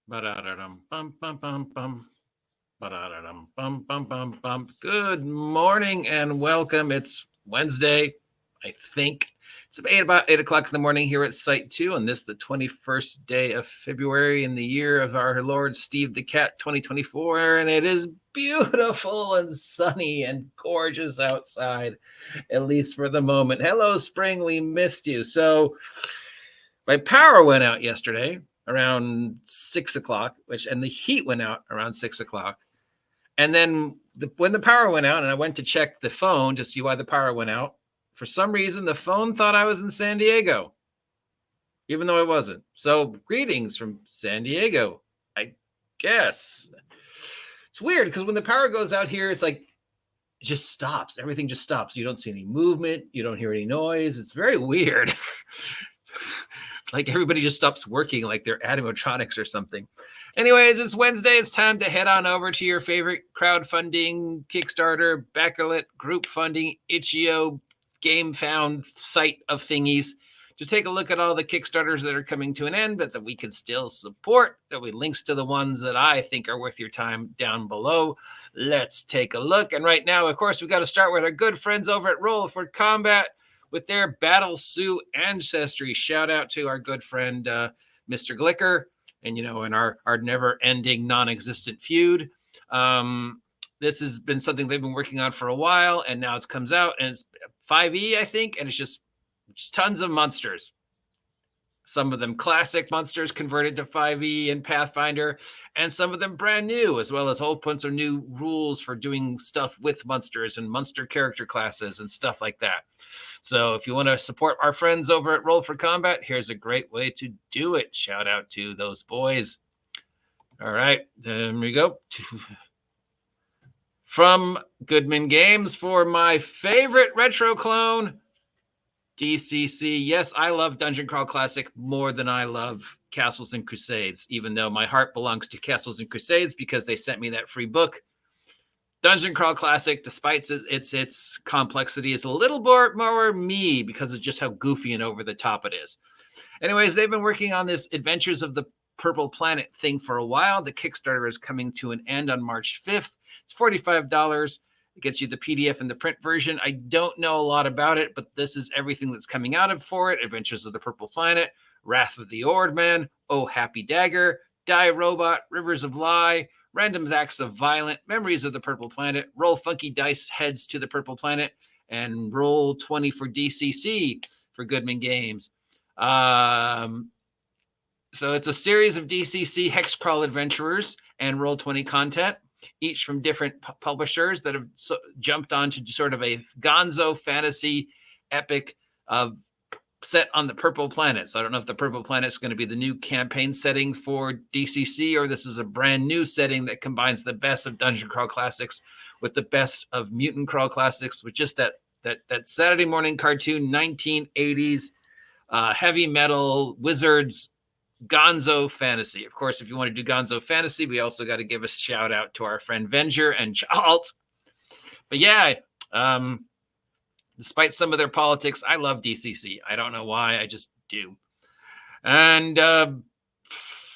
Ba-da-da-dum, bum, bum, bum, bum. Ba-da-da-dum, bum, bum, bum, bum. Good morning and welcome. It's Wednesday, I think. It's about 8 o'clock in the morning here at Site 2 on this, the 21st day of February in the year of our Lord Steve the Cat 2024. And it is beautiful and sunny and gorgeous outside, at least for the moment. Hello, spring. We missed you. So my power went out yesterday around 6 o'clock, and the heat went out around 6 o'clock. And then when the power went out and I went to check the phone to see why the power went out, for some reason, the phone thought I was in San Diego, even though I wasn't. So greetings from San Diego, I guess. It's weird because when the power goes out here, it's like, it just stops. Everything just stops. You don't see any movement. You don't hear any noise. It's very weird. It's like everybody just stops working like they're animatronics or something. Anyways, it's Wednesday. It's time to head on over to your favorite crowdfunding, Kickstarter, Backlit, group funding, itch.io, GameFound site of thingies to take a look at all the Kickstarters that are coming to an end, but that we can still support. There'll be links to the ones that I think are worth your time down below. Let's take a look. And right now, of course, we've got to start with our good friends over at Roll for Combat with their Battle Sioux ancestry. Shout out to our good friend, Mr. Glicker, and, in our never-ending, non-existent feud. This has been something they've been working on for a while, and now it comes out, and it's 5e, I think, and it's just tons of monsters. Some of them classic monsters converted to 5e and Pathfinder, and some of them brand new, as well as whole bunch of new rules for doing stuff with monsters and monster character classes and stuff like that. So if you want to support our friends over at Roll for Combat, here's a great way to do it. Shout out to those boys. All right, there we go. From Goodman Games for my favorite retro clone, DCC. Yes, I love Dungeon Crawl Classic more than I love Castles and Crusades, even though my heart belongs to Castles and Crusades because they sent me that free book. Dungeon Crawl Classic, despite its complexity, is a little more me because of just how goofy and over the top it is. Anyways, they've been working on this Adventures of the Purple Planet thing for a while. The Kickstarter is coming to an end on March 5th. It's $45. It gets you the PDF and the print version. I don't know a lot about it, but this is everything that's coming out of for it. Adventures of the Purple Planet, Wrath of the Ordman, Oh Happy Dagger, Die Robot, Rivers of Lie, Random Acts of Violent, Memories of the Purple Planet, Roll Funky Dice Heads to the Purple Planet, and Roll 20 for DCC for Goodman Games. So it's a series of DCC Hexcrawl adventurers and Roll 20 content, each from different publishers that have jumped onto sort of a gonzo fantasy epic set on the Purple Planet. So I don't know if the Purple Planet is going to be the new campaign setting for DCC, or this is a brand new setting that combines the best of Dungeon Crawl Classics with the best of Mutant Crawl Classics, with just that Saturday morning cartoon 1980s heavy metal wizards gonzo fantasy. Of course, if you want to do gonzo fantasy, we also got to give a shout out to our friend Venger and Chalt. But yeah, despite some of their politics, I love DCC. I don't know why, I just do. And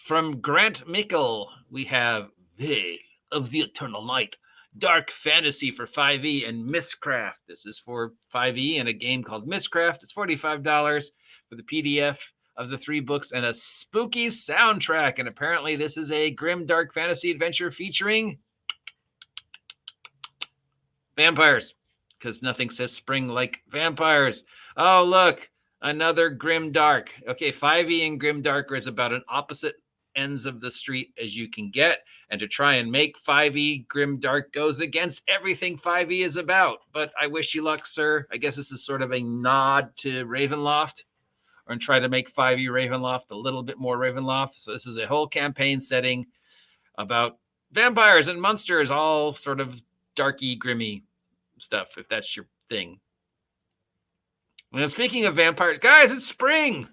from Grant Mickle, we have Veil of the Eternal Night, Dark Fantasy for 5e, and Mistcraft. This is for 5e and a game called Mistcraft. It's $45 for the PDF of the 3 books and a spooky soundtrack. And apparently this is a grim dark fantasy adventure featuring vampires, because nothing says spring like vampires. Oh, look, another grim dark. Okay, 5e and grim dark is about an opposite ends of the street as you can get, and to try and make 5e grim dark goes against everything 5e is about. But I wish you luck, sir. I guess this is sort of a nod to Ravenloft, or try to make 5e Ravenloft a little bit more Ravenloft. So this is a whole campaign setting about vampires and monsters, all sort of darky, grimmy stuff, if that's your thing. And speaking of vampires, guys, it's spring.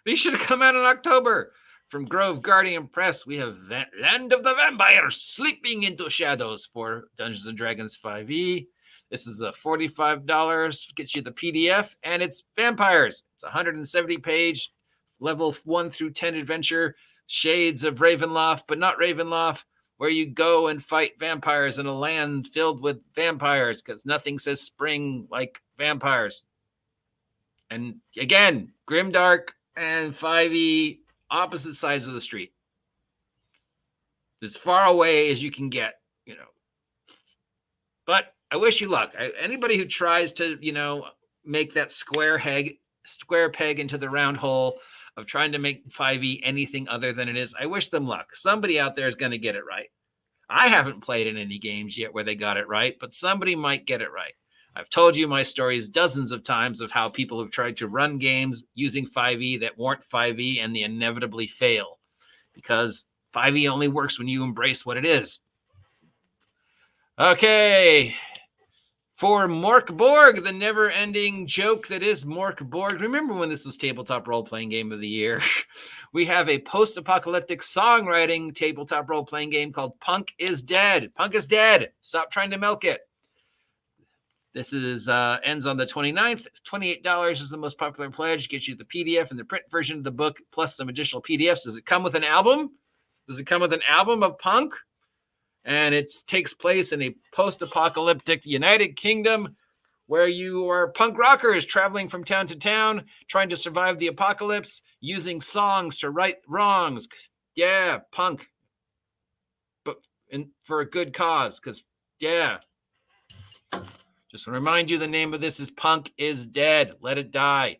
These should have come out in October. From Grove Guardian Press, we have Land of the Vampires, Sleeping into Shadows for Dungeons & Dragons 5e. This is a $45, gets you the PDF, and it's vampires. It's a 170-page, level 1 through 10 adventure shades of Ravenloft, but not Ravenloft, where you go and fight vampires in a land filled with vampires, because nothing says spring like vampires. And again, Grimdark and 5e, opposite sides of the street. As far away as you can get, But I wish you luck. Anybody who tries to, make that square peg into the round hole of trying to make 5e anything other than it is, I wish them luck. Somebody out there is going to get it right. I haven't played in any games yet where they got it right, but somebody might get it right. I've told you my stories dozens of times of how people have tried to run games using 5e that weren't 5e, and they inevitably fail because 5e only works when you embrace what it is. Okay. For Mork Borg, the never-ending joke that is Mork Borg. Remember when this was Tabletop Role-Playing Game of the Year? We have a post-apocalyptic songwriting tabletop role-playing game called Punk is Dead. Punk is dead. Stop trying to milk it. This is ends on the 29th. $28 is the most popular pledge. Gets you the PDF and the print version of the book, plus some additional PDFs. Does it come with an album? Does it come with an album of Punk? And it takes place in a post-apocalyptic United Kingdom where you are punk rockers traveling from town to town, trying to survive the apocalypse, using songs to right wrongs. Yeah, punk. But for a good cause, because, yeah. Just to remind you, the name of this is Punk is Dead. Let it die.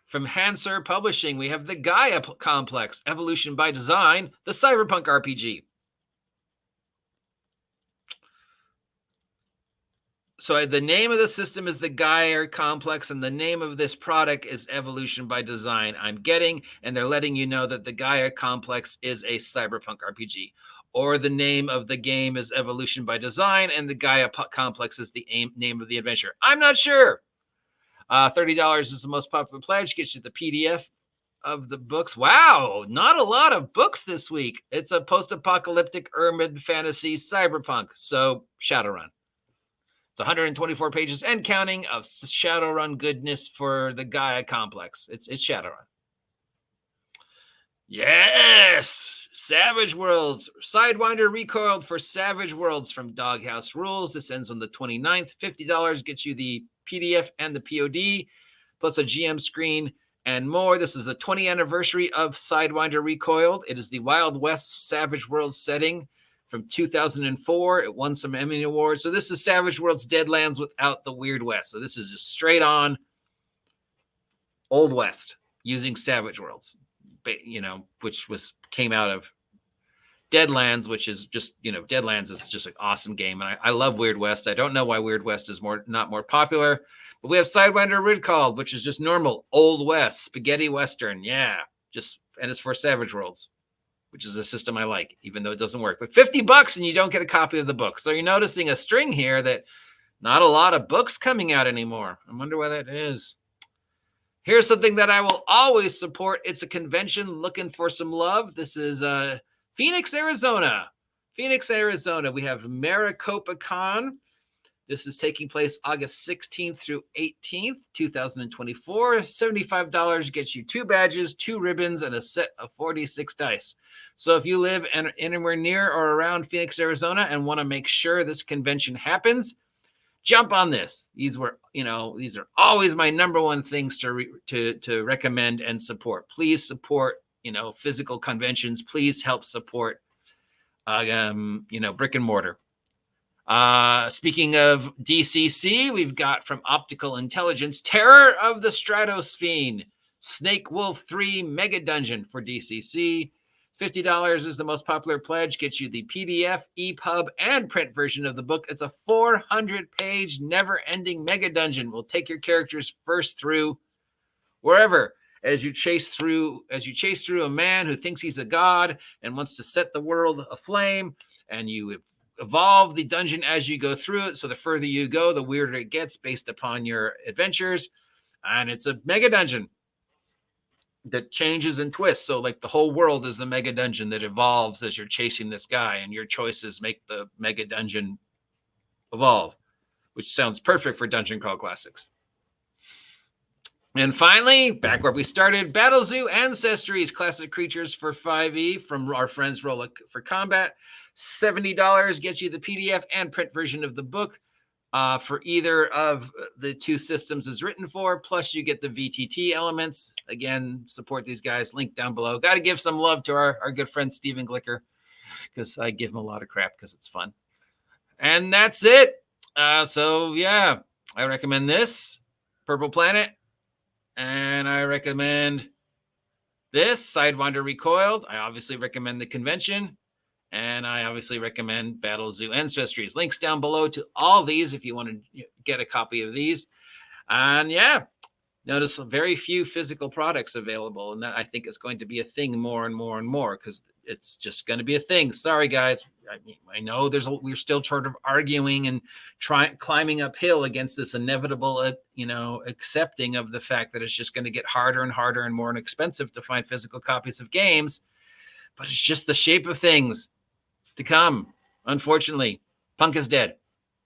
From Hanser Publishing, we have the Gaia Complex, Evolution by Design, the Cyberpunk RPG. So the name of the system is the Gaia Complex, and the name of this product is Evolution by Design. I'm getting, and they're letting you know that the Gaia Complex is a Cyberpunk RPG. Or the name of the game is Evolution by Design, and the Gaia Complex is the name of the adventure. I'm not sure. $30 is the most popular pledge. Gets you the PDF of the books. Wow, not a lot of books this week. It's a post-apocalyptic urban fantasy cyberpunk. So Shadowrun. It's 124 pages and counting of Shadowrun goodness for the Gaia Complex. It's Shadowrun. Yes! Savage Worlds. Sidewinder recoiled for Savage Worlds from Doghouse Rules. This ends on the 29th. $50 gets you the PDF and the POD, plus a GM screen and more. This is the 20th anniversary of Sidewinder Recoiled. It is the Wild West Savage Worlds setting from 2004. It won some Emmy Awards. So this is Savage Worlds Deadlands without the Weird West. So this is just straight on Old West using Savage Worlds, which came out of Deadlands, which is just, Deadlands is just an awesome game. And I love Weird West. I don't know why Weird West is not more popular, but we have Sidewinder Recalled, which is just normal Old West, spaghetti Western. Yeah. And it's for Savage Worlds, which is a system I like, even though it doesn't work. But $50 and you don't get a copy of the book. So you're noticing a string here that not a lot of books coming out anymore. I wonder why that is. Here's something that I will always support. It's a convention looking for some love. This is Phoenix, Arizona. Phoenix, Arizona. We have Maricopa Con. This is taking place August 16th through 18th, 2024. $75 gets you 2 badges, 2 ribbons, and a set of 46 dice. So if you live anywhere near or around Phoenix, Arizona, and want to make sure this convention happens, jump on this. These are always my number one things to recommend and support. Please support, physical conventions. Please help support, brick and mortar. Speaking of DCC, we've got from Optical Intelligence, Terror of the Stratosphere, Snake Wolf 3 Mega Dungeon for DCC. $50 is the most popular pledge. Gets you the PDF, EPUB, and print version of the book. It's a 400-page, never-ending mega dungeon. We'll take your characters first through wherever, as you chase through a man who thinks he's a god and wants to set the world aflame, and you evolve the dungeon as you go through it. So the further you go, the weirder it gets based upon your adventures. And it's a mega dungeon that changes and twists. So like the whole world is a mega dungeon that evolves as you're chasing this guy, and your choices make the mega dungeon evolve, which sounds perfect for Dungeon Crawl Classics. And finally, back where we started, Battle Zoo Ancestries, classic creatures for 5e from our friends Roll for Combat. $70 gets you the PDF and print version of the book for either of the two systems is written for, plus you get the VTT elements. Again, support these guys, link down below. Got to give some love to our good friend Stephen Glicker, because I give him a lot of crap because it's fun. And that's it. So yeah, I recommend this, Purple Planet. And I recommend this, Sidewinder Recoiled. I obviously recommend the convention. And I obviously recommend Battle Zoo Ancestries. Links down below to all these if you want to get a copy of these. And yeah, notice very few physical products available. And that I think is going to be a thing more and more and more, because it's just going to be a thing. Sorry, guys. I know we're still sort of arguing and climbing uphill against this inevitable, accepting of the fact that it's just going to get harder and harder and more expensive to find physical copies of games. But it's just the shape of things to come. Unfortunately, punk is dead.